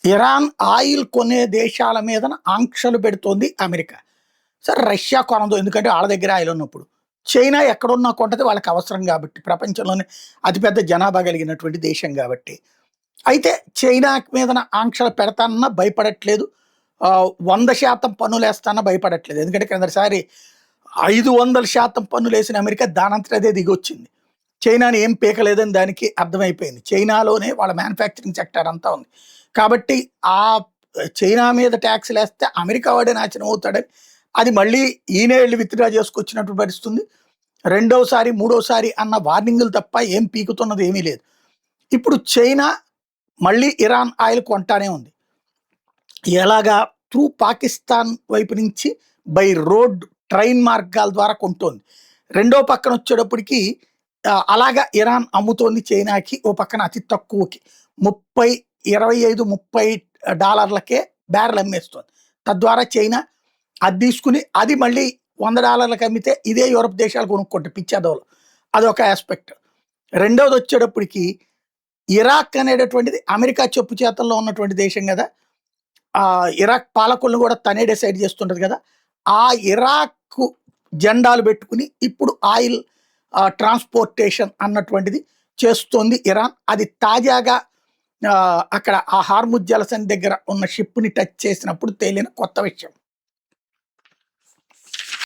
Iran oil కొనే దేశాల మీదన ఆంక్షలు పెడుతోంది అమెరికా. సరే రష్యా కొనదు, ఎందుకంటే వాళ్ళ దగ్గర ఆయిల్ ఉన్నప్పుడు. చైనా ఎక్కడున్నా కొంటది, వాళ్ళకి అవసరం కాబట్టి. ప్రపంచంలోనే అతిపెద్ద జనాభా కలిగినటువంటి దేశం కాబట్టి. అయితే చైనా మీదన ఆంక్షలు పెడతానన్నా భయపడట్లేదు. 100% పన్నులేస్తానన్నా భయపడట్లేదు. ఎందుకంటే క్రిందటిసారి 500% పన్నులేసిన అమెరికా దానంతట అదే దిగొచ్చింది. చైనాని ఏం పీకలేదని దానికి అర్థమైపోయింది. చైనాలోనే వాళ్ళ మ్యానుఫ్యాక్చరింగ్ సెక్టర్ అంతా ఉంది. కాబట్టి ఆ చైనా మీద ట్యాక్స్‌లేస్తే అమెరికా వాడే నాశనం అవుతాడని, అది మళ్ళీ ఈయనే ఎళ్లి విత్‌డ్రా చేసుకొచ్చినట్టు పరిస్థితుంది. రెండోసారి, మూడోసారి అన్న వార్నింగులు తప్ప ఏం పీకుతున్నది ఏమీ లేదు. ఇప్పుడు చైనా మళ్ళీ ఇరాన్ ఆయిల్ కొంటానే ఉంది. ఎలాగా? త్రూ పాకిస్తాన్ వైపు నుంచి బై రోడ్, ట్రైన్ మార్గాల ద్వారా కొంటోంది. రెండో పక్కన వచ్చేటప్పటికి అలాగా ఇరాన్ అమ్ముతోంది చైనాకి. ఓ పక్కన అతి తక్కువకి 30, 25, $30 బ్యారెల్ అమ్మేస్తోంది. తద్వారా చైనా అది తీసుకుని అది మళ్ళీ $100 అమ్మితే ఇదే యూరప్ దేశాలు కొనుక్కుంటాయి పిచ్చెదవలు. అదొక ఆస్పెక్ట్. రెండోది వచ్చేటప్పటికి ఇరాక్ అనేటటువంటిది అమెరికా చెప్పు చేతల్లో ఉన్నటువంటి దేశం కదా. ఇరాక్ పాలకులను కూడా తనే డిసైడ్ చేస్తుంటది కదా. ఆ ఇరాక్ జెండాలు పెట్టుకుని ఇప్పుడు ఆయిల్ ట్రాన్స్‌పోర్టేషన్ అన్నటువంటిది చేస్తోంది ఇరాన్. అది తాజాగా అక్కడ ఆ హార్ముజ్ జలసంధి దగ్గర ఉన్న షిప్‌ని టచ్ చేసినప్పుడు తేలిన కొత్త విషయం.